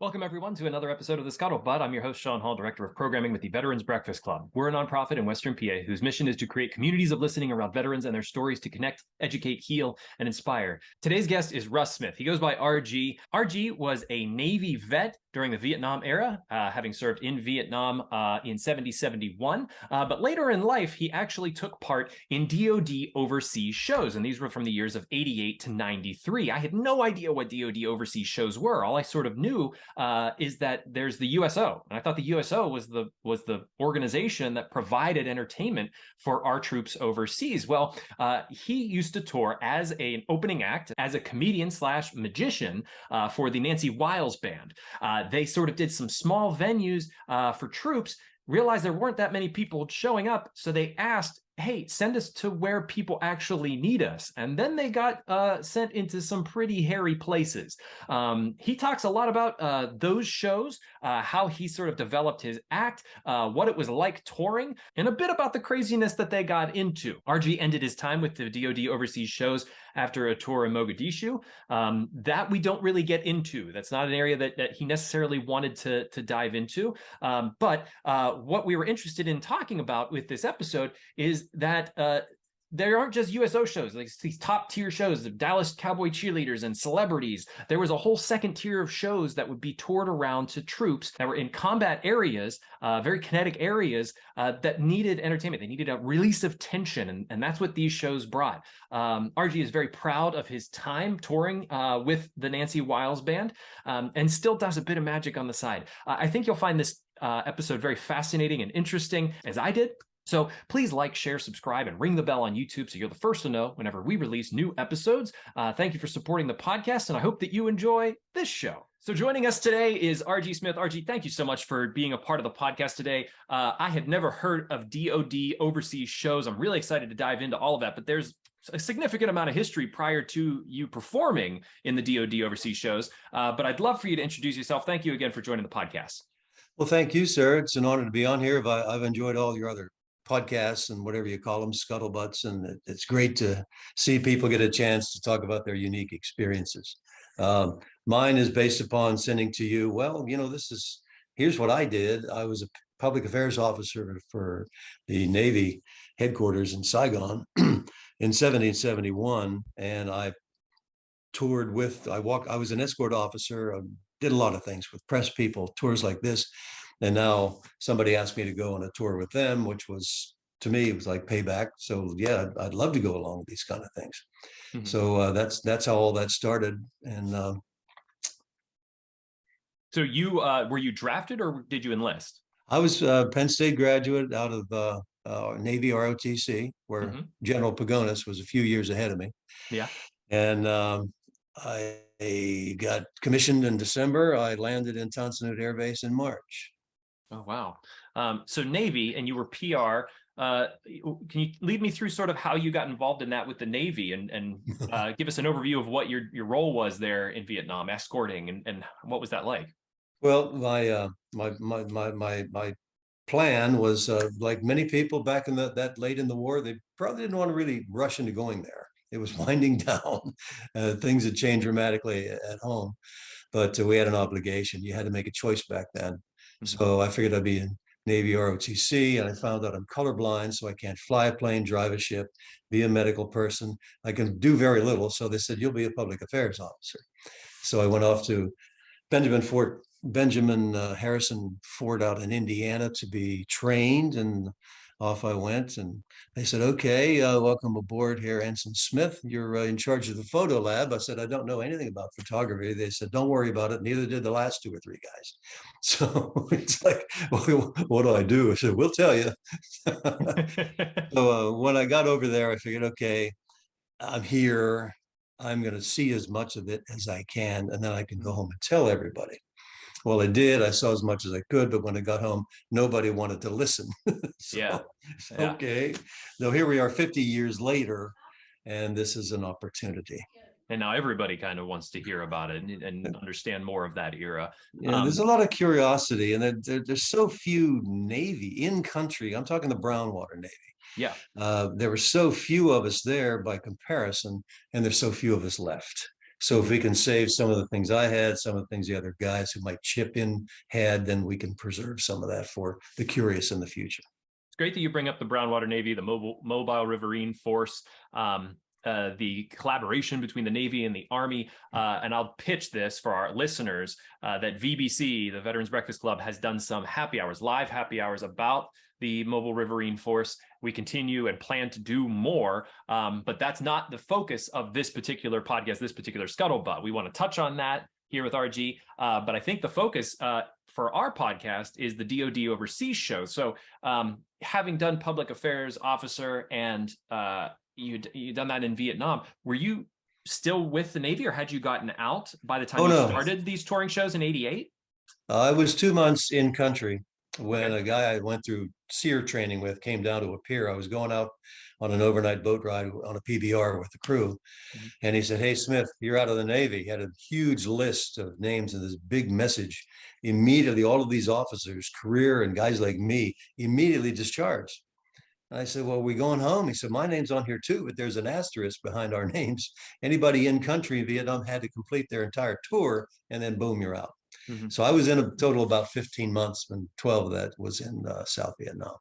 Welcome, everyone, to another episode of the Scuttlebutt. I'm your host, Sean Hall, Director of Programming with the Veterans Breakfast Club. We're a nonprofit in Western PA whose mission is to create communities of listening around veterans and their stories to connect, educate, heal, and inspire. Today's guest is Russ Smith. He goes by RG. RG was a Navy vet during the Vietnam era, having served in Vietnam in 70-71. But later in life, he actually took part in DoD overseas shows, and these were from the years of 88 to 93. I had no idea what DoD overseas shows were. All I sort of knew is that there's the USO, and I thought the USO was the organization that provided entertainment for our troops overseas. Well, he used to tour as an opening act, as a comedian slash magician for the Nancy Wiles Band. They sort of did some small venues for troops, realized there weren't that many people showing up, so they asked, hey, send us to where people actually need us. And then they got sent into some pretty hairy places. He talks a lot about those shows, how he sort of developed his act, what it was like touring, and a bit about the craziness that they got into. RG ended his time with the DoD overseas shows after a tour in Mogadishu. That we don't really get into. That's not an area that he necessarily wanted to dive into. But what we were interested in talking about with this episode is that there aren't just USO shows, like these top tier shows, the Dallas Cowboy cheerleaders and celebrities. There was a whole second tier of shows that would be toured around to troops that were in combat areas, very kinetic areas that needed entertainment. They needed a release of tension, and that's what these shows brought. RG is very proud of his time touring with the Nancy Wiles Band, and still does a bit of magic on the side. I think you'll find this episode very fascinating and interesting, as I did. So please like, share, subscribe, and ring the bell on YouTube so you're the first to know whenever we release new episodes. Thank you for supporting the podcast, and I hope that you enjoy this show. So joining us today is RG Smith. RG, thank you so much for being a part of the podcast today. I had never heard of DoD overseas shows. I'm really excited to dive into all of that, but there's a significant amount of history prior to you performing in the DoD overseas shows. But I'd love for you to introduce yourself. Thank you again for joining the podcast. Well, thank you, sir. It's an honor to be on here. I've enjoyed all your other podcasts and whatever you call them, scuttlebutts, and it's great to see people get a chance to talk about their unique experiences. Mine is based upon sending to you, well, here's what I did. I was a public affairs officer for the Navy headquarters in Saigon in 1771, and I toured I was an escort officer, did a lot of things with press people, tours like this. And now somebody asked me to go on a tour with them, which was, to me, it was like payback. So yeah, I'd love to go along with these kind of things. Mm-hmm. So that's how all that started. And so you were you drafted or did you enlist? I was a Penn State graduate out of Navy ROTC, where mm-hmm. General Pagonis was a few years ahead of me. Yeah. And I got commissioned in December. I landed in Tonsanut Air Base in March. Oh, wow. So Navy, and you were PR. Can you lead me through sort of how you got involved in that with the Navy, and give us an overview of what your role was there in Vietnam, escorting, and what was that like? Well, my plan was like many people back in that late in the war, they probably didn't want to really rush into going there. It was winding down. Things had changed dramatically at home, but we had an obligation. You had to make a choice back then. Mm-hmm. So I figured I'd be in Navy ROTC, and I found out I'm colorblind, so I can't fly a plane, drive a ship, be a medical person. I can do very little. So they said, you'll be a public affairs officer. So I went off to Benjamin Harrison Fort out in Indiana to be trained, and off I went. And they said, okay, welcome aboard here, Ensign Smith. You're in charge of the photo lab. I said, I don't know anything about photography. They said, don't worry about it. Neither did the last 2 or 3 guys. So it's like, well, what do I do? I said, we'll tell you. So when I got over there, I figured, okay, I'm here. I'm going to see as much of it as I can, and then I can go home and tell everybody. Well, I did. I saw as much as I could, but when I got home, nobody wanted to listen. So, yeah. Okay. So here we are 50 years later, and this is an opportunity. And now everybody kind of wants to hear about it and understand more of that era. Yeah, there's a lot of curiosity, and there's so few Navy in country. I'm talking the Brownwater Navy. Yeah. There were so few of us there by comparison, and there's so few of us left. So if we can save some of the things I had, some of the things the other guys who might chip in had, then we can preserve some of that for the curious in the future. It's great that you bring up the Brown Water Navy, the mobile riverine force, the collaboration between the Navy and the Army. And I'll pitch this for our listeners that VBC, the Veterans Breakfast Club, has done some happy hours, live happy hours about the mobile riverine force. We continue and plan to do more, but that's not the focus of this particular podcast, this particular Scuttlebutt. We want to touch on that here with RG, but I think the focus for our podcast is the DoD overseas show. So having done public affairs officer and you done that in Vietnam, were you still with the Navy or had you gotten out by the time you started these touring shows in '88? I was 2 months in country when a guy I went through SEER training with came down to a pier. I was going out on an overnight boat ride on a PBR with the crew. And he said, "Hey, Smith, you're out of the Navy." He had a huge list of names and this big message. Immediately, all of these officers, career and guys like me, immediately discharged. And I said, "Well, are we going home?" He said, "My name's on here too, but there's an asterisk behind our names. Anybody in country in Vietnam had to complete their entire tour, and then boom, you're out." So I was in a total about 15 months, and 12 of that was in South Vietnam.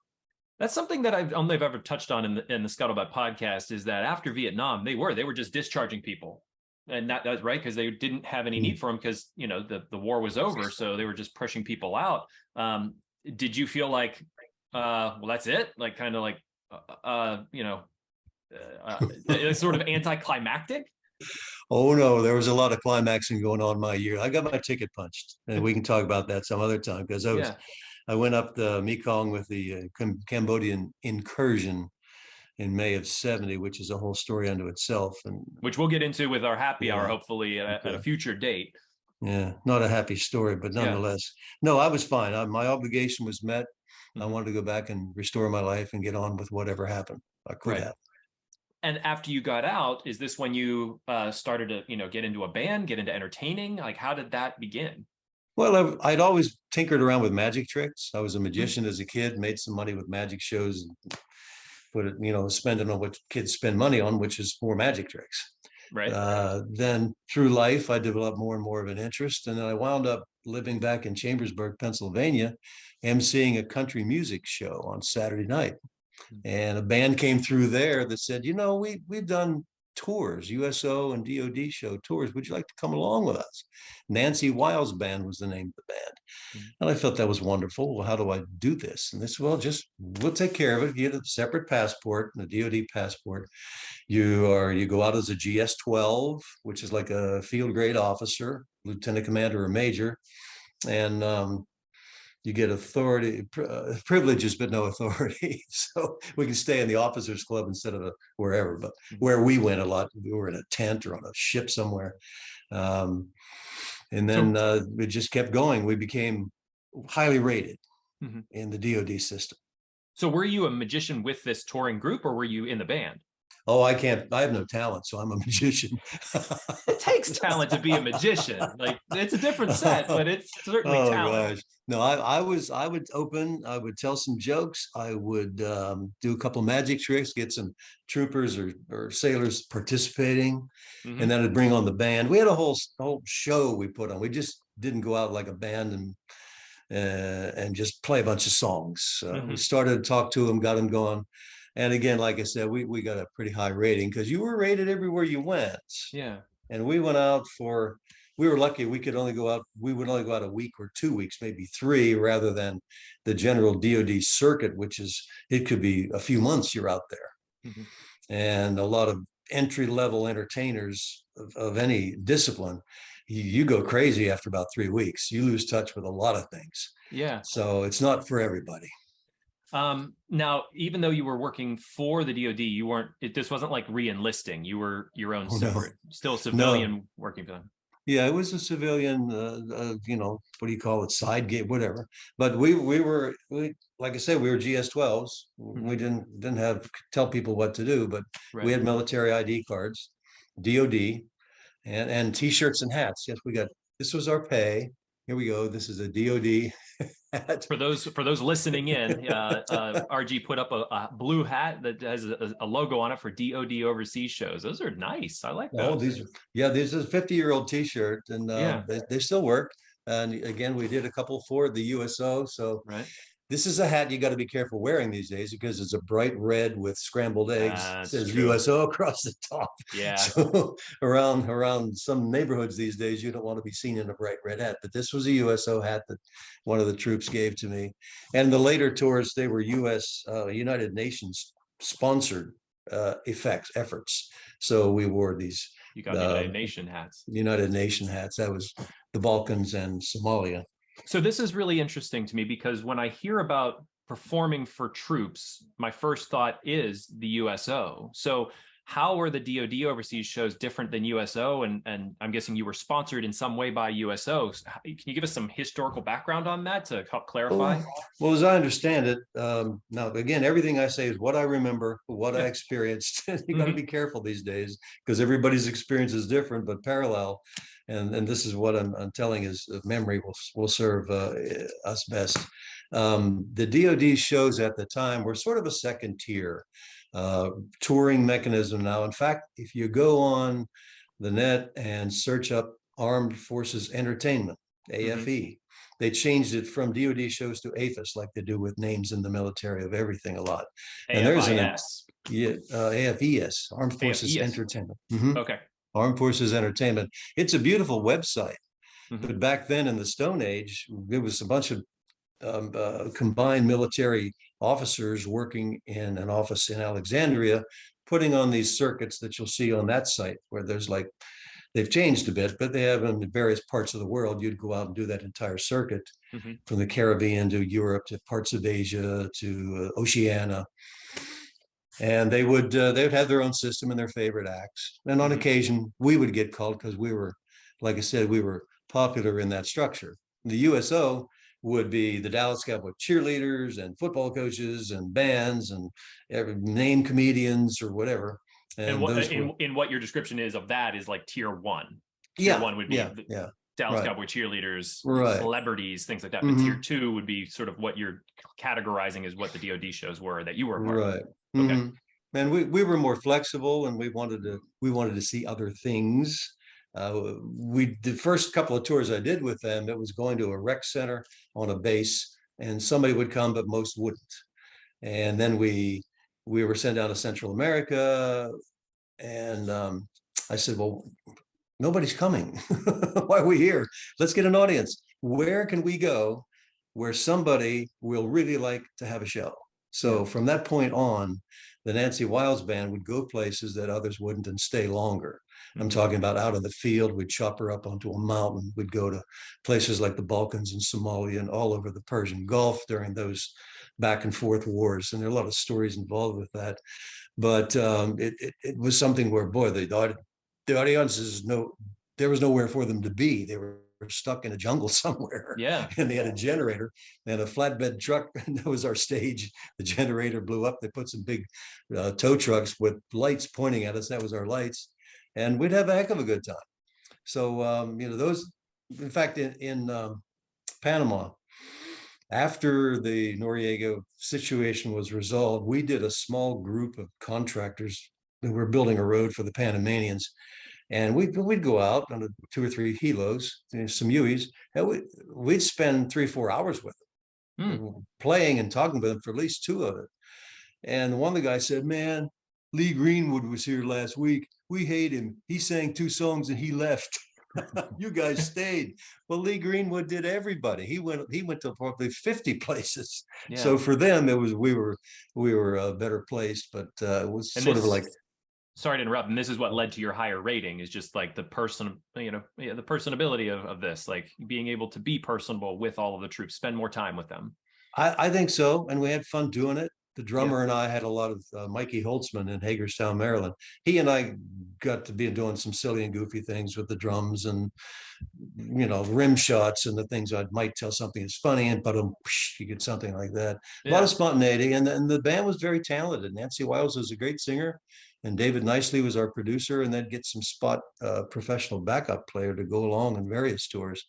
That's something that I've only ever touched on in the Scuttlebutt podcast, is that after Vietnam, they were just discharging people. And that's right, because they didn't have any need for them because, you know, the war was over. So they were just pushing people out. Did you feel like, well, that's it? Like, kind of like, it's sort of anticlimactic? Oh no, there was a lot of climaxing going on my year. I got my ticket punched, and we can talk about that some other time, because I went up the Mekong with the Cambodian incursion in May of '70, which is a whole story unto itself, and which we'll get into with our happy hour, hopefully at a future date. Yeah, not a happy story, but nonetheless, no, I was fine. My obligation was met. I wanted to go back and restore my life and get on with whatever happened. I could have. And after you got out, is this when you started to, get into a band, get into entertaining? Like, how did that begin? Well, I'd always tinkered around with magic tricks. I was a magician as a kid, made some money with magic shows, and put it, spending on what kids spend money on, which is more magic tricks. Right. Then through life, I developed more and more of an interest. And then I wound up living back in Chambersburg, Pennsylvania, emceeing a country music show on Saturday night. And a band came through there that said, we've done tours, USO and DoD show tours. Would you like to come along with us? Nancy Wiles Band was the name of the band. And I felt that was wonderful. Well, how do I do this? And they said, well, we'll take care of it. You get a separate passport, a DoD passport. You go out as a GS-12, which is like a field grade officer, lieutenant commander or major. And you get authority, privileges, but no authority. So we can stay in the officers club instead of wherever, but where we went a lot, we were in a tent or on a ship somewhere. And then it just kept going. We became highly rated in the DoD system. So were you a magician with this touring group, or were you in the band? Oh, I have no talent, so I'm a magician. It takes talent to be a magician. Like, it's a different set, but it's certainly talent. Gosh. No, I would open, I would tell some jokes. I would do a couple magic tricks, get some troopers or sailors participating, and then I'd bring on the band. We had a whole show we put on. We just didn't go out like a band and just play a bunch of songs. We started to talk to them, got them going. And again, like I said, we got a pretty high rating because you were rated everywhere you went. Yeah. And we went out we were lucky. We would only go out a week or 2 weeks, maybe 3, rather than the general DoD circuit, it could be a few months you're out there. And a lot of entry-level entertainers of any discipline, you go crazy after about 3 weeks. You lose touch with a lot of things. Yeah. So it's not for everybody. Now, even though you were working for the DoD, this wasn't like re-enlisting. You were your own separate, still civilian working for them. Yeah, it was a civilian, what do you call it? Side gig, whatever. But we like I said, we were GS-12s. We didn't tell people what to do, but we had military ID cards, DoD, and T-shirts and hats. Yes, this was our pay. here we go. This is a DoD hat. For those listening in, RG put up a blue hat that has a logo on it for DoD overseas shows. Those are nice. I like those. Oh, this is a 50-year-old T-shirt, and Yeah. they still work. And again, we did a couple for the USO. So Right. this is a hat you got to be careful wearing these days because it's a bright red with scrambled eggs. It says true. USO across the top. Yeah. So around some neighborhoods these days, you don't want to be seen in a bright red hat. But this was a USO hat that one of the troops gave to me. And the later tours, they were United Nations sponsored efforts. So we wore these. You got United Nation hats. United Nation hats. That was the Balkans and Somalia. So this is really interesting to me because when I hear about performing for troops, my first thought is the USO. So how are the DoD overseas shows different than USO? And I'm guessing you were sponsored in some way by USO. Can you give us some historical background on that to help clarify? Well, as I understand it, now again, everything I say is what I remember, what I experienced. You got to be careful these days because everybody's experience is different, but parallel. And this is what I'm telling is memory will serve us best. The DoD shows at the time were sort of a second tier touring mechanism now. In fact, if you go on the net and search up Armed Forces Entertainment, AFE, they changed it from DoD shows to AFIS, like they do with names in the military of everything a lot. And there's AFES, Armed Forces Entertainment. Okay. Armed Forces Entertainment. It's a beautiful website. But back then in the Stone Age, there was a bunch of combined military officers working in an office in Alexandria, putting on these circuits that you'll see on that site where there's like, they've changed a bit, but they have in various parts of the world. You'd go out and do that entire circuit from the Caribbean to Europe to parts of Asia to Oceania. And they would have their own system and their favorite acts. And on occasion, we would get called because we were, like I said, we were popular in that structure. The USO would be the Dallas Cowboy cheerleaders and football coaches and bands and name comedians or whatever. And what your description is of that is like tier one. Tier one would be Dallas Cowboy cheerleaders, celebrities, things like that. But tier two would be sort of what you're categorizing as what the DoD shows were that you were a part of. Okay. And we were more flexible, and we wanted to see other things. The first couple of tours I did with them, it was going to a rec center on a base, and somebody would come, but most wouldn't. And then we were sent down to Central America, and I said, well, nobody's coming. Why are we here? Let's get an audience. Where can we go where somebody will really like to have a show? So from that point on, the Nancy Wiles Band would go places that others wouldn't and stay longer. I'm talking about out of the field. We'd chop her up onto a mountain. We'd go to places like the Balkans and Somalia and all over the Persian Gulf during those back and forth wars. And there are a lot of stories involved with that. But it was something where, boy, the audiences, there was nowhere for them to be. They were stuck in a jungle somewhere. Yeah. And they had a generator and a flatbed truck. And that was our stage. The generator blew up. They put some big tow trucks with lights pointing at us. That was our lights. And we'd have a heck of a good time. So, those, in fact, in Panama, after the Noriega situation was resolved, we did a small group of contractors who were building a road for the Panamanians. And we'd go out on 2 or 3 helos, some Hueys, and we'd spend 3 or 4 hours with them, playing and talking with them for at least 2 of it. And one of the guys said, man, Lee Greenwood was here last week. We hate him. He sang 2 songs and he left. You guys stayed. Well, Lee Greenwood did everybody. He went to probably 50 places. Yeah. So for them, we were better placed, but it was sort of like. Sorry to interrupt. And this is what led to your higher rating, is just like the the personability of this, like being able to be personable with all of the troops, spend more time with them. I think so. And we had fun doing it. the drummer and I had a lot of Mikey Holtzman in Hagerstown, Maryland. He and I got to be doing some silly and goofy things with the drums and, rim shots and the things I might tell something that's funny and but you get something like that. A lot of spontaneity. And the band was very talented. Nancy Wiles was a great singer. And David Nicely was our producer, and then get some spot professional backup player to go along in various tours.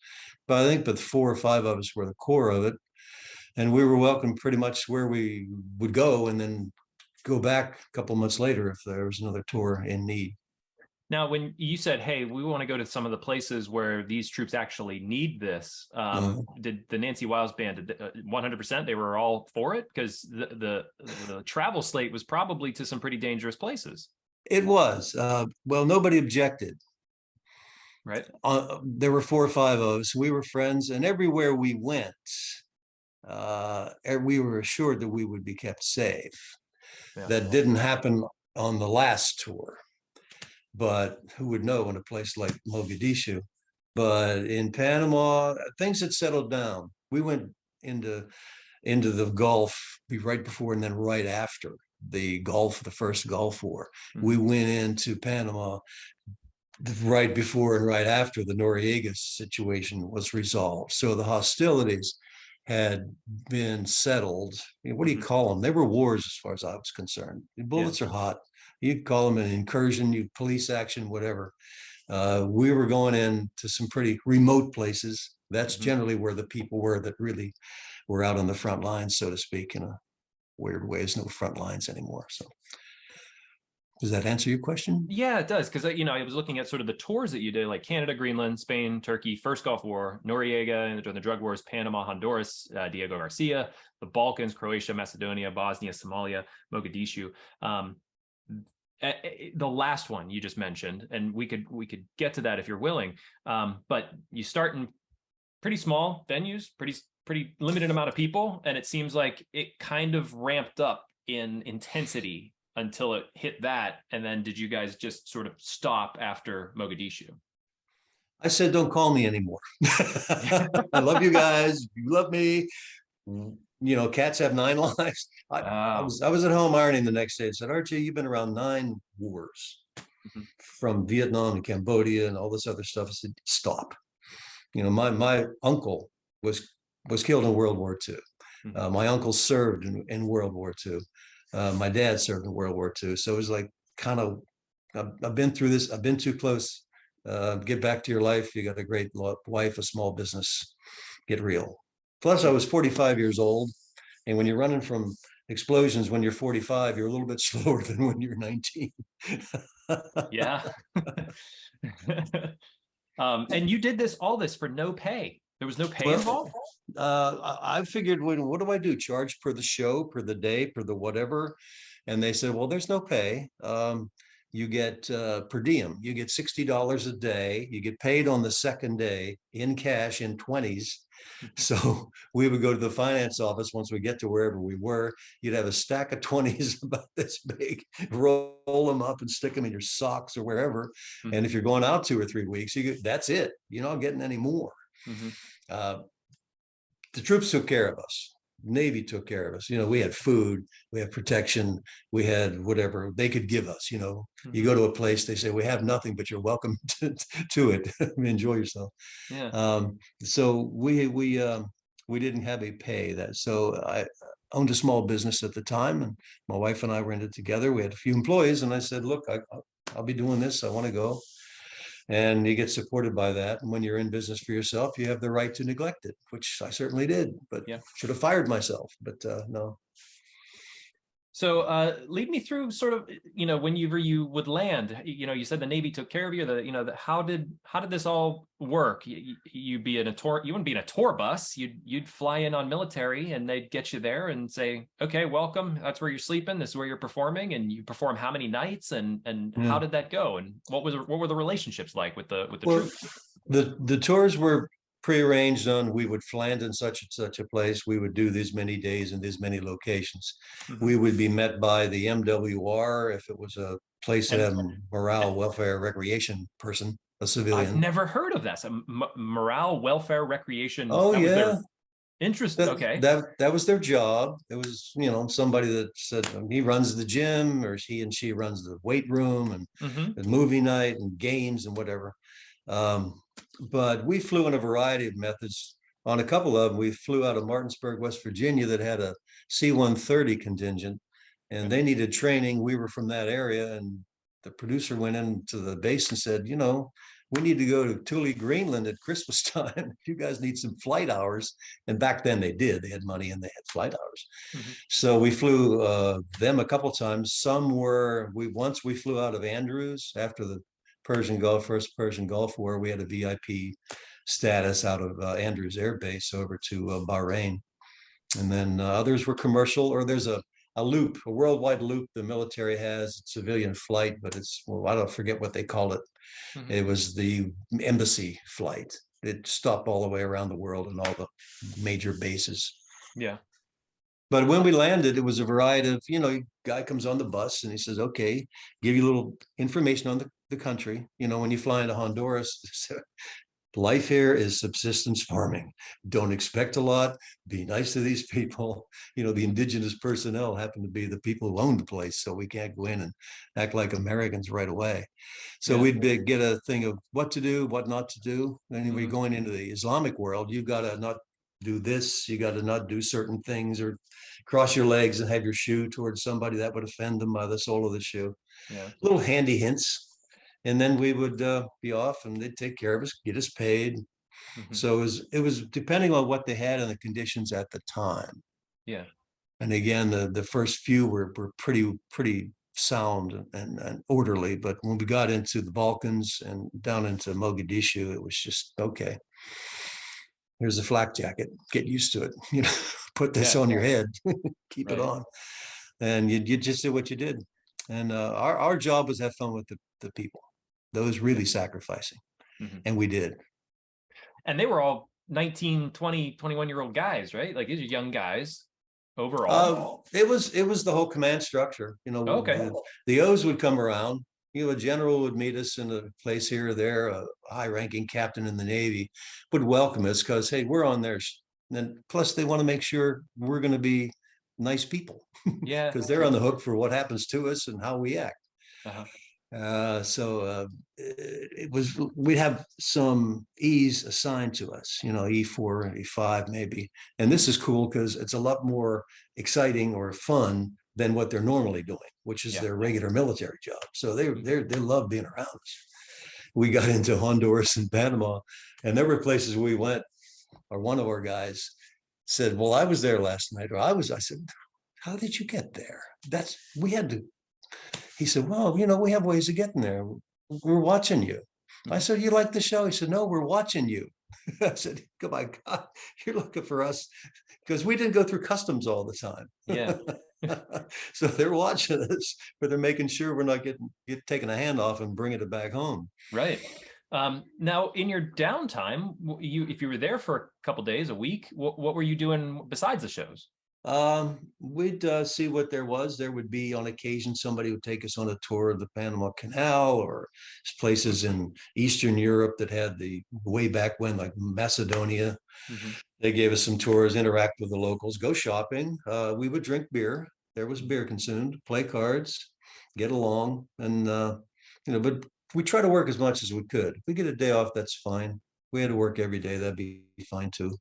But I think the 4 or 5 of us were the core of it. And we were welcome pretty much where we would go and then go back a couple months later if there was another tour in need. Now, when you said, hey, we want to go to some of the places where these troops actually need this, did the Nancy Wiles Band 100%? They were all for it? Because the travel slate was probably to some pretty dangerous places. It was. Well, nobody objected. Right. There were 4 or 5 of us. We were friends, and everywhere we went, we were assured that we would be kept safe. Yeah. That didn't happen on the last tour. But who would know in a place like Mogadishu? But in Panama, things had settled down. We went into the Gulf right before and then right after the first Gulf War. Mm-hmm. We went into Panama right before and right after the Noriega situation was resolved. So the hostilities had been settled. What do you call them? They were wars as far as I was concerned. The bullets are hot. You call them an incursion, police action, whatever. We were going into some pretty remote places. That's generally where the people were that really were out on the front lines, so to speak, in a weird way. There's no front lines anymore. So does that answer your question? Yeah, it does. Because, I was looking at sort of the tours that you did, like Canada, Greenland, Spain, Turkey, First Gulf War, Noriega, during the drug wars, Panama, Honduras, Diego Garcia, the Balkans, Croatia, Macedonia, Bosnia, Somalia, Mogadishu. The last one you just mentioned, and we could get to that if you're willing. But you start in pretty small venues, pretty limited amount of people, and it seems like it kind of ramped up in intensity until it hit that. And then did you guys just sort of stop after Mogadishu? I said, don't call me anymore. I love you guys. You love me. Cats have 9 lives. I was at home ironing the next day and said, Archie, you've been around 9 wars, from Vietnam and Cambodia and all this other stuff. I said, stop. My uncle was killed in World War II. My uncle served in World War II. My dad served in World War II. So it was like, kind of, I've been through this. I've been too close. Get back to your life. You got a great wife, a small business. Get real. Plus, I was 45 years old. And when you're running from explosions when you're 45, you're a little bit slower than when you're 19. Yeah. And you did all this for no pay. There was no pay involved? I figured, what do I do? Charge per the show, per the day, per the whatever? And they said, well, there's no pay. You get per diem. You get $60 a day. You get paid on the second day in cash in 20s. So we would go to the finance office once we get to wherever we were. You'd have a stack of 20s about this big, roll them up and stick them in your socks or wherever. And if you're going out 2 or 3 weeks, that's it. You're not getting any more. The troops took care of us. Navy took care of us. We had food, we had protection, we had whatever they could give us. You go to a place, they say, we have nothing, but you're welcome to it. Enjoy yourself. Yeah. So we didn't have a pay that. So I owned a small business at the time, and my wife and I were in it together. We had a few employees, and I said, look, I'll be doing this. I want to go. And you get supported by that. And when you're in business for yourself, you have the right to neglect it, which I certainly did, but should have fired myself, but no. So lead me through sort of, whenever you would land, you said the Navy took care of you. How did this all work? You wouldn't be in a tour bus. You'd fly in on military, and they'd get you there and say, okay, welcome. That's where you're sleeping. This is where you're performing, and you perform how many nights, and how did that go? And what were the relationships like with the troops? The tours were prearranged on, we would land in such and such a place, we would do these many days in these many locations. We would be met by the MWR if it was a place that had morale, welfare, recreation person, a civilian. I've never heard of that. So morale, welfare, recreation. Oh, yeah. Interesting. Okay. That was their job. It was, somebody that said he runs the gym, or he and she runs the weight room, and Mm-hmm. the movie night and games and whatever. Um, but we flew in a variety of methods. On a couple of them, we flew out of Martinsburg, West Virginia, that had a C-130 contingent, and they needed training. We were from that area, and the producer went into the base and said, we need to go to Thule, Greenland at Christmas time. You guys need some flight hours. And back then they did. They had money and they had flight hours. Mm-hmm. So we flew them a couple times. Once we flew out of Andrews after the first Persian Gulf War. We had a VIP status out of Andrews Air Base over to Bahrain. And then others were commercial, or there's a worldwide loop the military has, civilian flight, but I don't forget what they call it. Mm-hmm. It was the embassy flight. It stopped all the way around the world and all the major bases. Yeah. But when we landed, it was a variety of, guy comes on the bus and he says, okay, give you a little information on the country. When you fly into Honduras, life here is subsistence farming. Don't expect a lot. Be nice to these people. The indigenous personnel happen to be the people who own the place, so we can't go in and act like Americans right away. So we'd get a thing of what to do, what not to do. And we're going into the Islamic world. You got to not do this. You got to not do certain things, or cross your legs and have your shoe towards somebody that would offend them by the sole of the shoe. Yeah. Little handy hints. And then we would be off, and they'd take care of us, get us paid. Mm-hmm. So it was depending on what they had and the conditions at the time. Yeah. And again, the first few were pretty sound and orderly. But when we got into the Balkans and down into Mogadishu, it was just, okay, here's a flak jacket. Get used to it. Put this on your head. Keep it on. And you just did what you did. And our job was have fun with the people. Those really sacrificing. Mm-hmm. And we did. And they were all 19, 20, 21-year-old guys, right? Like, these are young guys overall. It was the whole command structure. Okay. The O's would come around. A general would meet us in a place here or there. A high-ranking captain in the Navy would welcome us because, hey, we're on there. And plus, they want to make sure we're going to be nice people. Yeah. Because they're on the hook for what happens to us and how we act. Uh-huh. We'd have some E's assigned to us, E4 and E5 maybe. And this is cool because it's a lot more exciting or fun than what they're normally doing, which is their regular military job. So they love being around us. We got into Honduras and Panama, and there were places we went, or one of our guys said, well, I was there last night, or I said, how did you get there? He said, well, we have ways of getting there. We're watching you. I said, you like the show? He said, no, we're watching you. I said, oh my God, you're looking for us, because we didn't go through customs all the time. Yeah. So they're watching us, but they're making sure we're not taking a hand off and bringing it back home. Right. Now, in your downtime, if you were there for a couple of days, a week, what were you doing besides the shows? We'd see what there was. There would be on occasion somebody would take us on a tour of the Panama Canal, or places in Eastern Europe that had way back when, like Macedonia. Mm-hmm. They gave us some tours, interact with the locals, go shopping. We would drink beer. There was beer consumed, play cards, get along. And, but we try to work as much as we could. If we get a day off, that's fine. We had to work every day. That'd be fine too.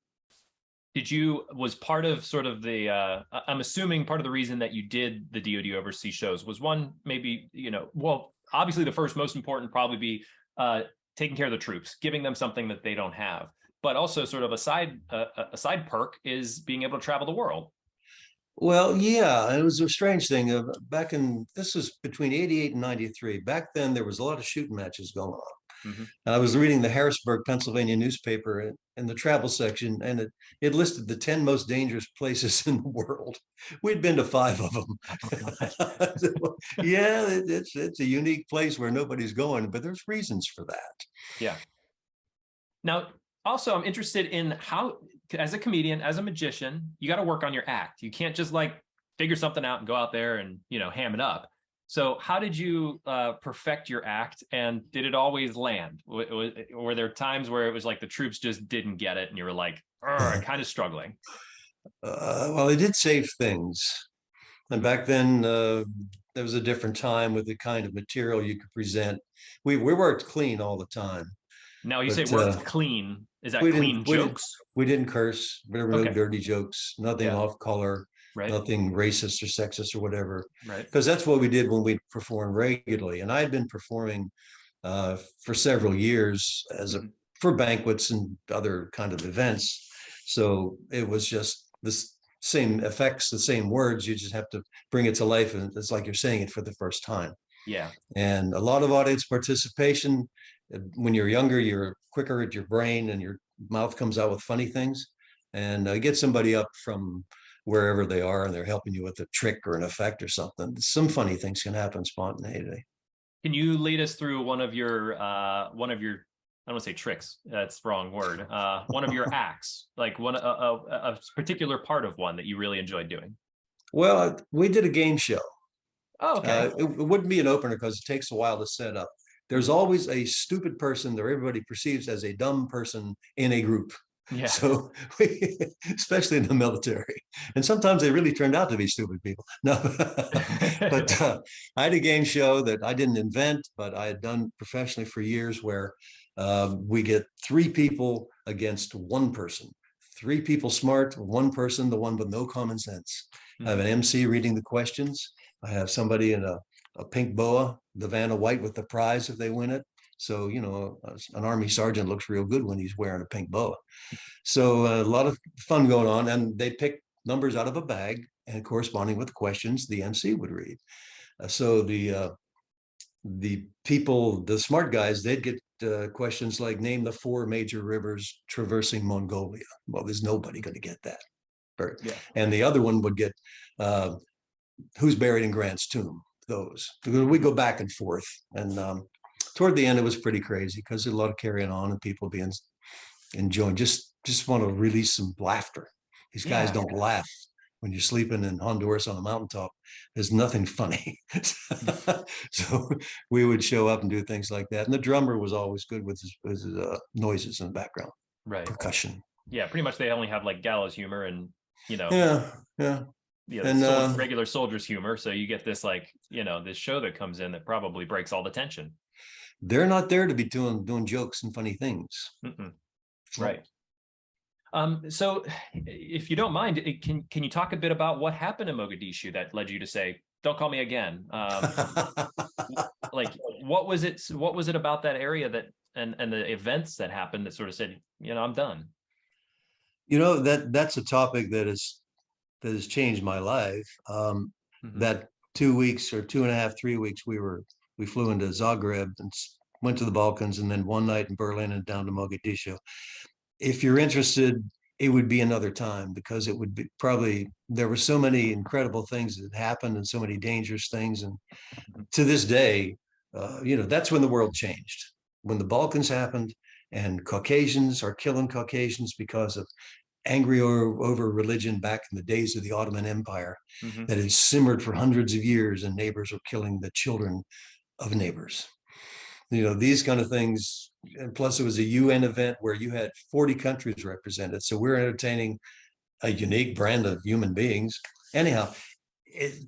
Was part of sort of I'm assuming part of the reason that you did the DoD overseas shows was one, maybe, well, obviously the first most important probably be taking care of the troops, giving them something that they don't have, but also sort of a side perk is being able to travel the world. Well, yeah, it was a strange thing. This was between 88 and 93. Back then, there was a lot of shooting matches going on. Mm-hmm. And I was reading the Harrisburg, Pennsylvania newspaper in the travel section, and it listed the 10 most dangerous places in the world. We'd been to 5 of them. Yeah, it's a unique place where nobody's going, but there's reasons for that. Yeah. Now, also, I'm interested in how, as a comedian, as a magician, you got to work on your act. You can't just figure something out and go out there and, ham it up. So how did you perfect your act, and did it always land? Were there times where it was like the troops just didn't get it and you were like, kind of struggling? Well, they did save things. And Mhm. back then, there was a different time with the kind of material you could present. We worked clean all the time, Now you say but worked clean. Is that we didn't clean we didn't jokes? we didn't curse. There were no Okay. dirty jokes, nothing Yeah. off color, Right. nothing racist or sexist or whatever. Right. Because that's what we did when we performed regularly. And I had been performing for several years Mhm. for banquets and other kind of events. So it was just this same effects, the same words. You just have to bring it to life, and it's like you're saying it for the first time. Yeah. And a lot of audience participation. When you're younger, you're quicker at your brain, and your mouth comes out with funny things. And get somebody up from wherever they are, and they're helping you with a trick or an effect or something. Some funny things can happen spontaneously. Can you lead us through one of your I don't want to say tricks. That's the wrong word. One of your acts, like a particular part of one that you really enjoyed doing. Well, we did a game show. Oh, okay. It wouldn't be an opener because it takes a while to set up. There's Mhm. always a stupid person that everybody perceives as a dumb person in a group. Yeah. So, especially in the military, and sometimes they really turned out to be stupid people. No, but I had a game show that I didn't invent, but I had done professionally for years, where we get three people against one person. Three people smart, one person, the one with no common sense. I have Mhm. an MC reading the questions. I have somebody in a pink boa, the Vanna White with the prize if they win it. So, an Army sergeant looks real good when he's wearing a pink boa. So a lot of fun going on. And they pick numbers out of a bag, and corresponding with the questions the MC would read. So the people, the smart guys, they'd get questions like, name the four major rivers traversing Mongolia. Well, there's nobody going to get that. Yeah. And the other one would get, uh, who's buried in Grant's tomb? Those. We Mhm. go back and forth. And toward the end, it was pretty crazy because there's a lot of carrying on and people being enjoying, just want to release some laughter. These guys Yeah. don't laugh when you're sleeping in Honduras on a mountaintop. There's nothing funny. So we would show up and do things like that. And the drummer was always good with his noises in the background, Right. percussion. Yeah. Pretty much, they only have like gallows humor and you know, Yeah, yeah. And regular soldiers humor. So you get this like this show that comes in that probably breaks all the tension. they're not there to be doing jokes and funny things. Mm-mm. No. Right. So, if you don't mind, can you talk a bit about what happened in Mogadishu that led you to say, "Don't call me again"? Like, what was it? What was it about that area that and the events that happened that sort of said, I'm done? That's a topic that has changed my life. Hmm. That 2 weeks or 2.5, 3 weeks, we flew into Zagreb and went to the Balkans, and then one night in Berlin and down to Mogadishu. If you're interested, it would be another time, because it would be probably, there were so many incredible things that happened and so many dangerous things. And to this day, that's when the world changed. When the Balkans happened, and Caucasians are killing Caucasians because of angry over religion back in the days of the Ottoman Empire, Hmm. that had simmered for hundreds of years, and neighbors were killing the children of neighbors. These kind of things. And plus, it was a UN event where you had 40 countries represented. So we're entertaining a unique brand of human beings. Anyhow,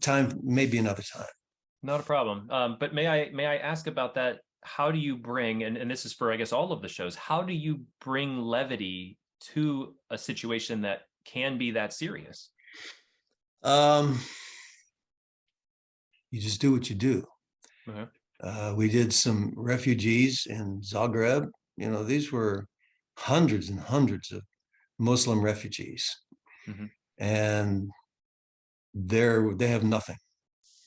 time, maybe another time. Not a problem. But may I ask about that? How do you bring, and this is for I guess all of the shows, how do you bring levity to a situation that can be that serious? Um, you just do what you do. Uh-huh. We did some refugees in Zagreb. These were hundreds and hundreds of Muslim refugees, Hmm. and they have nothing.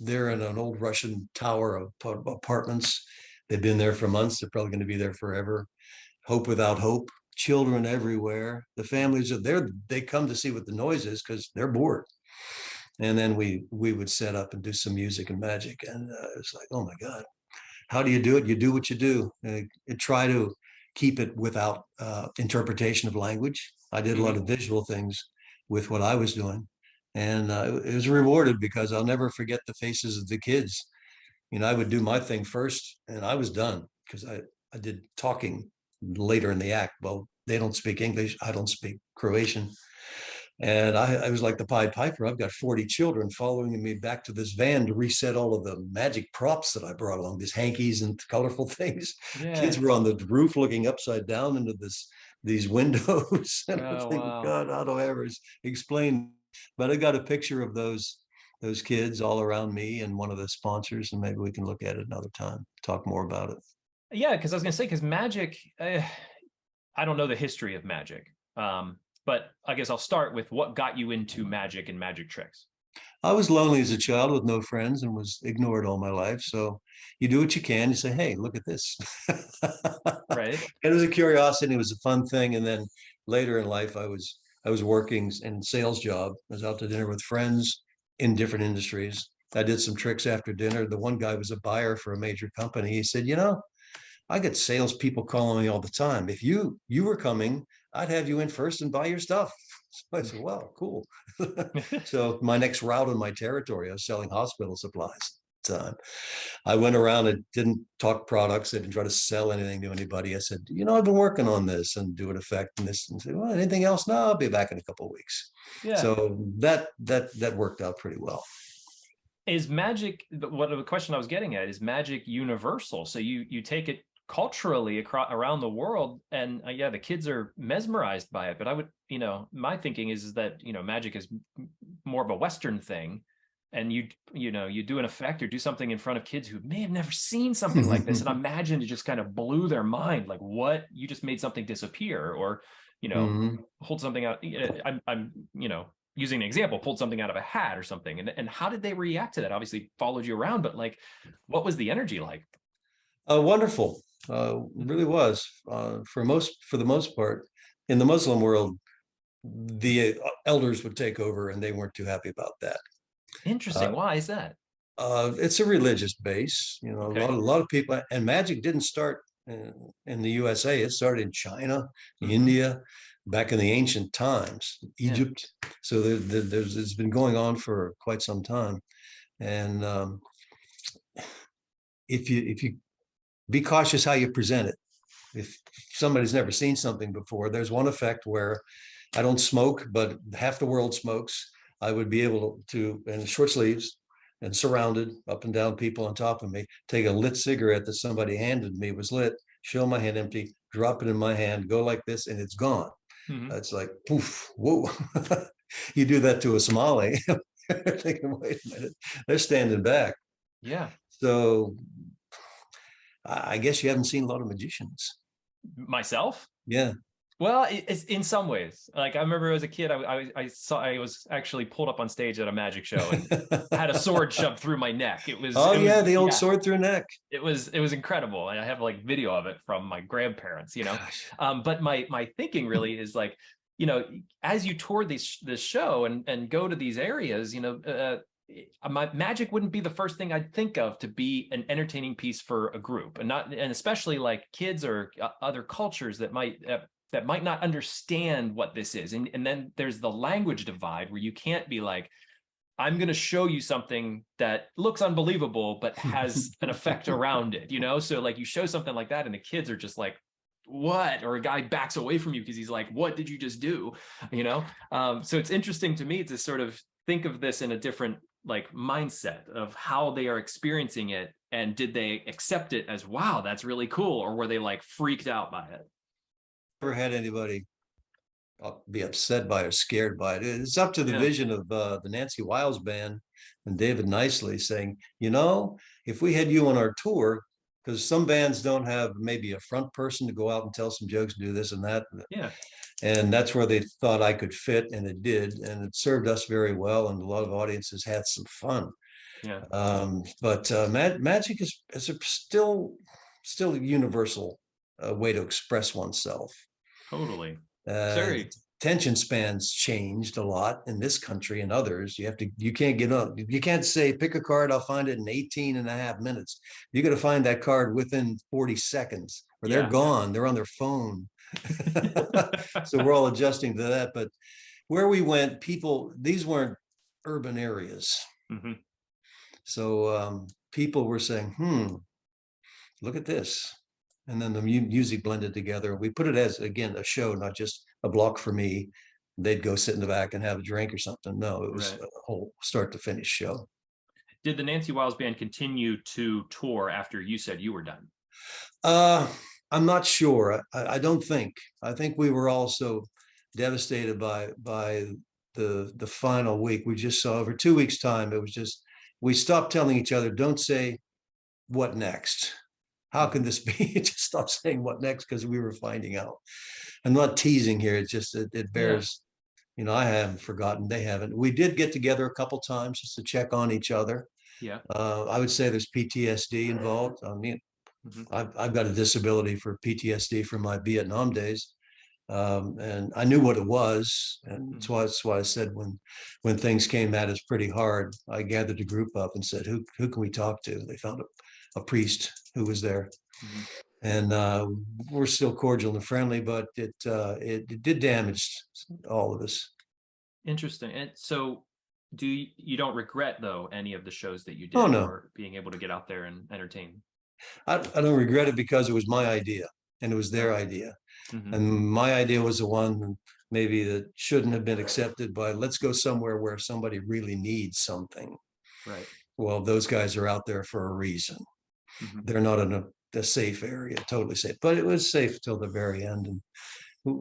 They're in an old Russian tower of apartments. They've been there for months. They're probably going to be there forever. Hope without hope. Children everywhere. The families are there. They come to see what the noise is because they're bored. And then we would set up and do some music and magic, and it's like, oh my God, how do you do it? You do what you do. Try to keep it without interpretation of language. I did a lot Hmm. of visual things with what I was doing, and it was rewarded because I'll never forget the faces of the kids I would do my thing first and I was done because I did talking later in the act. Well, they don't speak English. I don't speak Croatian. And I was like the Pied Piper. I've got 40 children following me back to this van to reset all of the magic props that I brought along, these hankies and colorful things. Yeah. Kids were on the roof looking upside down into these windows. And I'm Oh, thinking, wow. God, how do I ever explain? But I got a picture of those kids all around me and one of the sponsors, and maybe we can look at it another time, talk more about it. Yeah, because I was going to say, because magic, I don't know the history of magic. But I guess I'll start with what got you into magic and magic tricks. I was lonely as a child with no friends and was ignored all my life. So you do what you can. You say, hey, look at this. Right. It was a curiosity. It was a fun thing. And then later in life, I was working in a sales job. I was out to dinner with friends in different industries. I did some tricks after dinner. The one guy was a buyer for a major company. He said, I get salespeople calling me all the time. If you were coming, I'd have you in first and buy your stuff. So I said, wow, cool. So my next route in my territory, I was selling hospital supplies at the time. I went around and didn't talk products. I didn't try to sell anything to anybody. I said, I've been working on this and do an effect and this and say, well, anything else? No, I'll be back in a couple of weeks. Yeah. So that worked out pretty well. Is magic, what the question I was getting at, is magic universal? So you take it culturally around the world, and yeah, the kids are mesmerized by it. But I would, my thinking is that, magic is more of a Western thing. And you do an effect or do something in front of kids who may have never seen something like this. And imagine it just kind of blew their mind. Like, what? You just made something disappear, or, hold something out. I'm using an example, pulled something out of a hat or something. And how did they react to that? Obviously followed you around, but like, what was the energy like? Wonderful. Really was. For the most part, in the Muslim world, the elders would take over and they weren't too happy about that. Interesting. Why is that? It's a religious base, Okay. a lot of people, and magic didn't start in the USA. It started in China, India, back in the ancient times, Egypt. Yeah. So it's been going on for quite some time. And if you be cautious how you present it. If somebody's never seen something before, there's one effect where I don't smoke, but half the world smokes. I would be able to, in short sleeves and surrounded up and down people on top of me, take a lit cigarette that somebody handed me, was lit, show my hand empty, drop it in my hand, go like this, and it's gone. It's like, poof, whoa. You do that to a Somali, they're thinking, wait a minute, they're standing back. Yeah. So I guess you haven't seen a lot of magicians. Myself? Yeah. Well, it's in some ways. Like, I remember as a kid, I was actually pulled up on stage at a magic show and had a sword shoved through my neck. It was the old sword through neck. It was incredible. And I have like video of it from my grandparents, But my thinking really is like, as you tour this show and go to these areas, my magic wouldn't be the first thing I'd think of to be an entertaining piece for a group, and especially like kids or other cultures that might not understand what this is. And then there's the language divide where you can't be like, I'm going to show you something that looks unbelievable, but has an effect around it, So like you show something like that and the kids are just like, what? Or a guy backs away from you because he's like, what did you just do? So it's interesting to me to sort of think of this in a different like mindset of how they are experiencing it. And did they accept it as, wow, that's really cool? Or were they like freaked out by it? Never had anybody be upset by or scared by it. It's up to the vision of the Nancy Wiles Band and David Nicely saying, if we had you on our tour, because some bands don't have maybe a front person to go out and tell some jokes, do this and that. Yeah. And that's where they thought I could fit, and it did, and it served us very well, and a lot of audiences had some fun. Yeah. But magic is a still a universal way to express oneself. Totally. Attention spans changed a lot in this country and others. You can't say pick a card, I'll find it in 18 and a half minutes. You got to find that card within 40 seconds or they're gone. They're on their phone. So we're all adjusting to that. But where we went, these weren't urban areas. So people were saying, look at this. And then the music blended together. We put it as, again, a show, not just a block for me. They'd go sit in the back and have a drink or something. No, it was Right. a whole start to finish show. Did the Nancy Wiles Band continue to tour after you said you were done? Uh, I'm not sure. I don't think. I think we were also devastated by the final week. We just saw over 2 weeks' time. It was just, we stopped telling each other, don't say what next. How can this be? Just stop saying what next, because we were finding out. I'm not teasing here. It's just it bears, I haven't forgotten. They haven't. We did get together a couple times just to check on each other. Yeah. I would say there's PTSD involved. I mean, I've got a disability for PTSD from my Vietnam days. And I knew what it was. And that's why I said when things came at us pretty hard, I gathered the group up and said, who can we talk to? They found a priest who was there. And we're still cordial and friendly, but it did damage all of us. Interesting. And so you don't regret, though, any of the shows that you did, Oh, no. or being able to get out there and entertain? I don't regret it, because it was my idea and it was their idea. And my idea was the one maybe that shouldn't have been accepted, by let's go somewhere where somebody really needs something. Right. Well, those guys are out there for a reason. They're not in a safe area, totally safe, but it was safe till the very end. And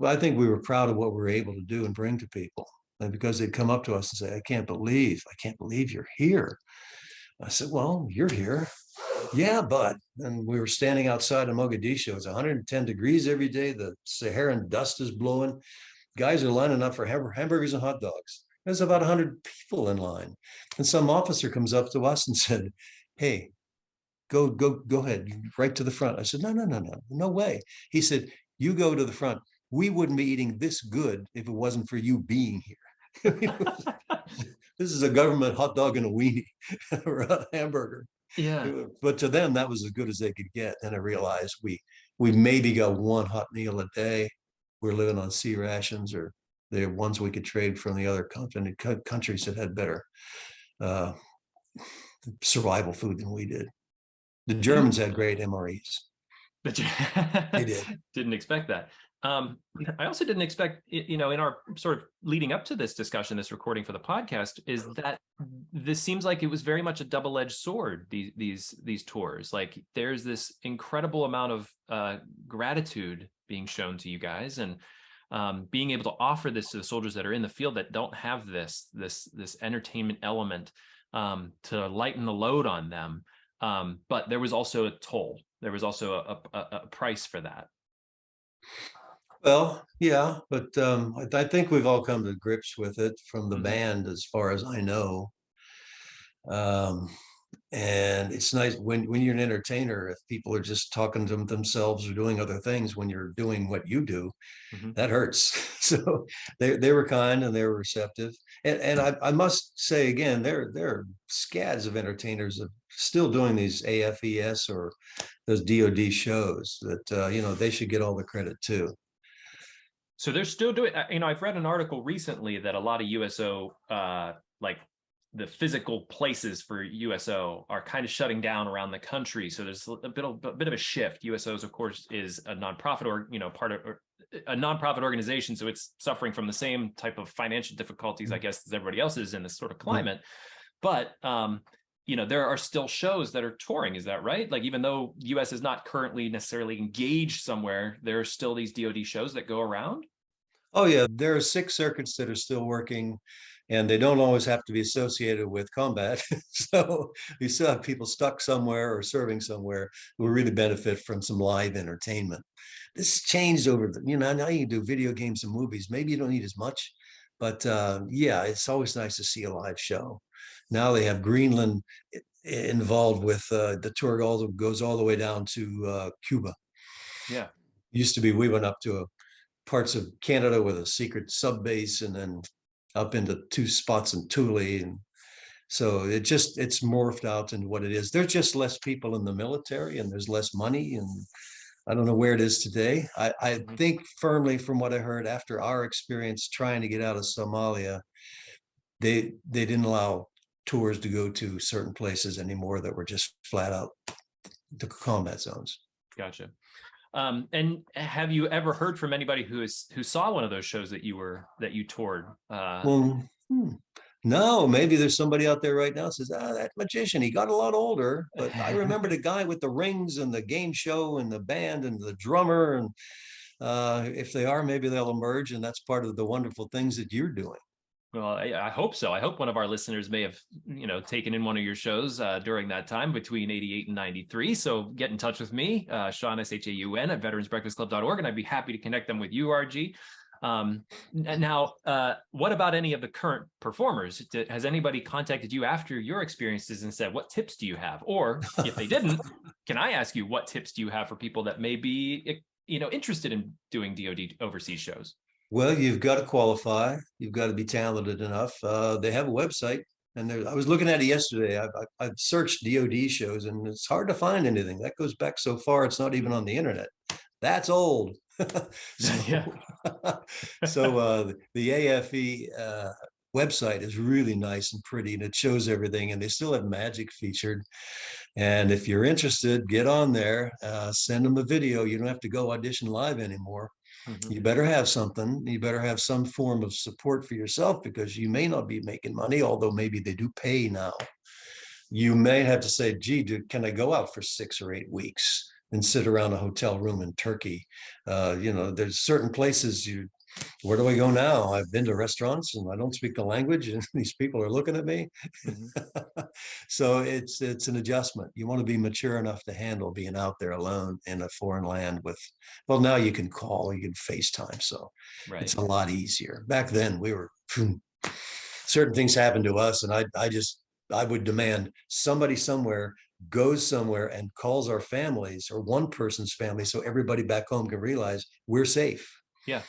I think we were proud of what we were able to do and bring to people. And because they'd come up to us and say, I can't believe you're here. I said, well, you're here. Yeah, but, and we were standing outside of Mogadishu. It's 110 degrees every day. The Saharan dust is blowing. Guys are lining up for hamburgers and hot dogs. There's about 100 people in line. And some officer comes up to us and said, hey, go ahead, right to the front. I said, no way. He said, you go to the front. We wouldn't be eating this good if it wasn't for you being here. This is a government hot dog and a weenie or a hamburger. Yeah. But to them, that was as good as they could get. And I realized we maybe got one hot meal a day. We're living on sea rations, or the ones we could trade from the other countries that had better survival food than we did. The Germans had great MREs. They did. Didn't expect that. I also didn't expect, in our sort of leading up to this discussion, this recording for the podcast, is that this seems like it was very much a double-edged sword, these tours. Like, there's this incredible amount of gratitude being shown to you guys, and being able to offer this to the soldiers that are in the field that don't have this entertainment element to lighten the load on them. But there was also a toll. There was also a price for that. Well, yeah, but I think we've all come to grips with it from the band, as far as I know. And it's nice when you're an entertainer, if people are just talking to themselves or doing other things when you're doing what you do, that hurts. So they were kind and they were receptive. And I must say again, there are scads of entertainers of still doing these AFES or those DoD shows that they should get all the credit too. So they're still doing, I've read an article recently that a lot of USO, like the physical places for USO, are kind of shutting down around the country. So there's a bit of a shift. USOs, of course, is a nonprofit, or part of a nonprofit organization, so it's suffering from the same type of financial difficulties, I guess, as everybody else is in this sort of climate. But there are still shows that are touring. Is that right? Like, even though US is not currently necessarily engaged somewhere, there are still these DoD shows that go around. Oh yeah, there are 6 circuits that are still working, and they don't always have to be associated with combat. So you still have people stuck somewhere or serving somewhere who really benefit from some live entertainment. This changed over now you can do video games and movies. Maybe you don't need as much, but yeah, it's always nice to see a live show. Now they have Greenland involved with the tour goes all the way down to Cuba. Yeah. Used to be, we went up to parts of Canada with a secret sub base, and then up into 2 spots in Thule. And so it's morphed out into what it is. There's just less people in the military, and there's less money, and I don't know where it is today. I think firmly, from what I heard after our experience trying to get out of Somalia, they didn't allow tours to go to certain places anymore that were just flat out the combat zones. Gotcha. And have you ever heard from anybody who saw one of those shows that you toured? Well, no, maybe there's somebody out there right now that says, that magician, he got a lot older, but I remember the guy with the rings and the game show and the band and the drummer. And if they are, maybe they'll emerge. And that's part of the wonderful things that you're doing. Well, I hope so. I hope one of our listeners may have, taken in one of your shows during that time between 88 and 93. So get in touch with me, Sean, SHAUN, at veteransbreakfastclub.org, and I'd be happy to connect them with you, RG. Now, what about any of the current performers? Has anybody contacted you after your experiences and said, what tips do you have? Or if they didn't, can I ask you, what tips do you have for people that may be, interested in doing DoD overseas shows? Well, you've got to qualify. You've got to be talented enough. They have a website, and I was looking at it yesterday. I've searched DoD shows, and it's hard to find anything. That goes back so far, it's not even on the internet. That's old. Yeah. So the AFE website is really nice and pretty, and it shows everything, and they still have magic featured. And if you're interested, get on there, send them a video. You don't have to go audition live anymore. You better have something. You better have some form of support for yourself, because you may not be making money, although maybe they do pay now. You may have to say, gee, can I go out for 6 or 8 weeks and sit around a hotel room in Turkey? There's certain places where do I go now? I've been to restaurants and I don't speak the language, and these people are looking at me. So it's an adjustment. You want to be mature enough to handle being out there alone in a foreign land well, now you can call, you can FaceTime. So It's a lot easier. Back then certain things happened to us, and I would demand somebody somewhere goes somewhere and calls our families, or one person's family, so everybody back home can realize we're safe. Yeah.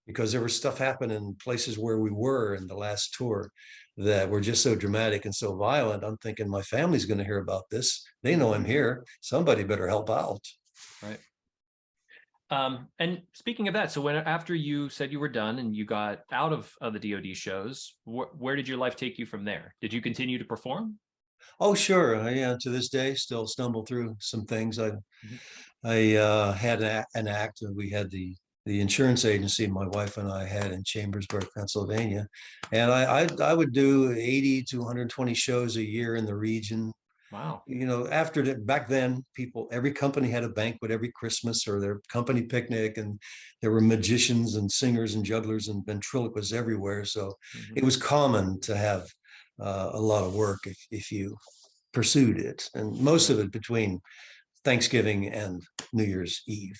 Because there was stuff happening in places where we were in the last tour that were just so dramatic and so violent. I'm thinking, my family's going to hear about this. They know I'm here. Somebody better help out. Right. And speaking of that, so after you said you were done and you got out of the DoD shows, where did your life take you from there? Did you continue to perform? Oh, sure. Yeah, to this day, still stumble through some things. I had an act, and we had the insurance agency my wife and I had in Chambersburg, Pennsylvania. And I would do 80 to 120 shows a year in the region. Wow. After that, back then, every company had a banquet every Christmas, or their company picnic, and there were magicians and singers and jugglers and ventriloquists everywhere. So it was common to have a lot of work if you pursued it, and most of it between Thanksgiving and New Year's Eve.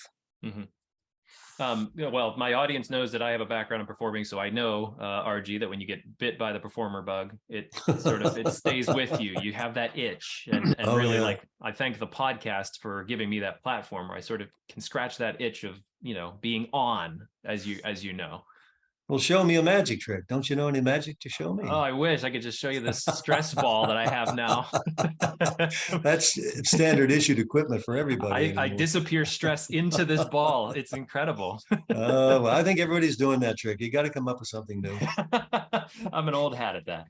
Well, my audience knows that I have a background in performing, so I know, RG, that when you get bit by the performer bug, it stays with you. You have that itch, and I thank the podcast for giving me that platform where I sort of can scratch that itch of being on, as you know. Well, show me a magic trick. Don't you know any magic to show me? Oh, I wish I could just show you this stress ball that I have now. That's standard issued equipment for everybody. I disappear stress into this ball. It's incredible. Well, I think everybody's doing that trick. You got to come up with something new. I'm an old hat at that.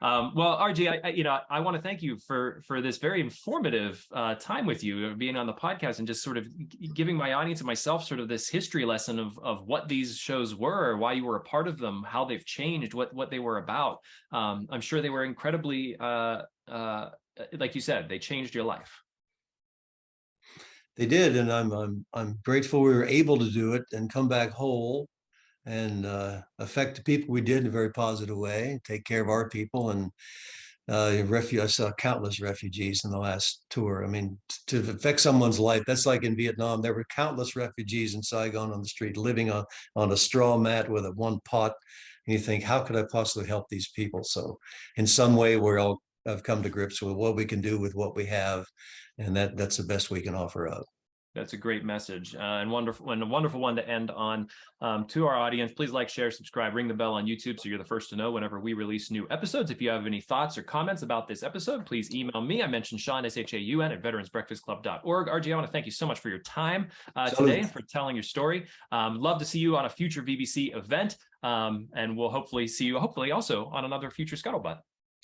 Well, RG, I want to thank you for this very informative time with you, being on the podcast and just sort of giving my audience and myself sort of this history lesson of what these shows were, why you were a part of them, how they've changed, what they were about. I'm sure they were incredibly, like you said, they changed your life. They did, and I'm grateful we were able to do it and come back whole and affect the people we did in a very positive way, take care of our people. And I saw countless refugees in the last tour. I mean, to affect someone's life, that's like in Vietnam. There were countless refugees in Saigon on the street, living on a straw mat with one pot. And you think, how could I possibly help these people? So in some way, I've come to grips with what we can do with what we have. And that's the best we can offer up. That's a great message and a wonderful one to end on. To our audience, please like, share, subscribe, ring the bell on YouTube so you're the first to know whenever we release new episodes. If you have any thoughts or comments about this episode, please email me. I mentioned Sean, SHAUN, at veteransbreakfastclub.org. RG, I want to thank you so much for your time today and for telling your story. Love to see you on a future VBC event, and we'll hopefully see you also on another future Scuttlebutt.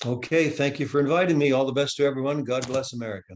Okay, thank you for inviting me. All the best to everyone. God bless America.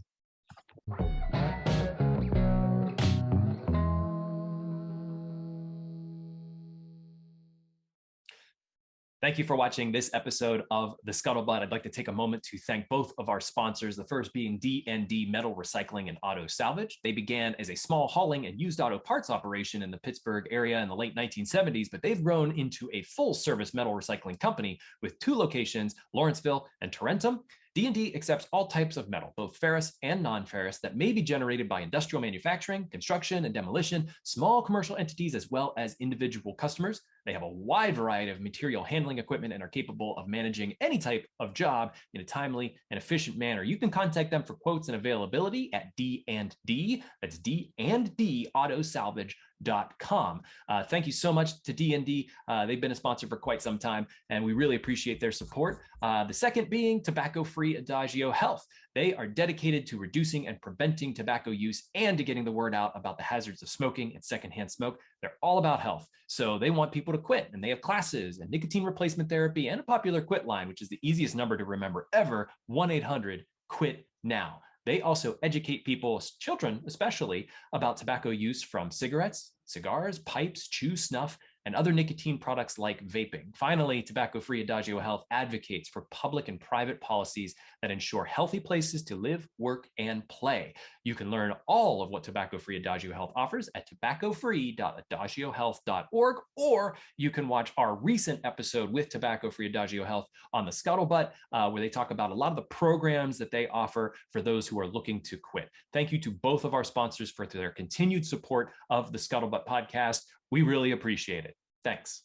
Thank you for watching this episode of The Scuttlebutt. I'd like to take a moment to thank both of our sponsors, the first being D&D Metal Recycling and Auto Salvage. They began as a small hauling and used auto parts operation in the Pittsburgh area in the late 1970s, but they've grown into a full-service metal recycling company with 2 locations, Lawrenceville and Tarentum. D&D accepts all types of metal, both ferrous and non-ferrous, that may be generated by industrial manufacturing, construction, and demolition, small commercial entities, as well as individual customers. They have a wide variety of material handling equipment and are capable of managing any type of job in a timely and efficient manner. You can contact them for quotes and availability at D&D. That's D&D Autosalvage.com. Thank you so much to D&D. They've been a sponsor for quite some time, and we really appreciate their support. The second being tobacco-free Adagio Health. They are dedicated to reducing and preventing tobacco use and to getting the word out about the hazards of smoking and secondhand smoke. They're all about health. So they want people to quit, and they have classes and nicotine replacement therapy and a popular quit line, which is the easiest number to remember ever, 1-800-QUIT-NOW. They also educate people, children especially, about tobacco use from cigarettes, cigars, pipes, chew, snuff, and other nicotine products like vaping. Finally, tobacco-free Adagio Health advocates for public and private policies that ensure healthy places to live, work, and play. You can learn all of what tobacco-free Adagio Health offers at tobaccofree.adagiohealth.org, or you can watch our recent episode with tobacco-free Adagio Health on the Scuttlebutt, where they talk about a lot of the programs that they offer for those who are looking to quit. Thank you to both of our sponsors for their continued support of the Scuttlebutt podcast. We really appreciate it. Thanks.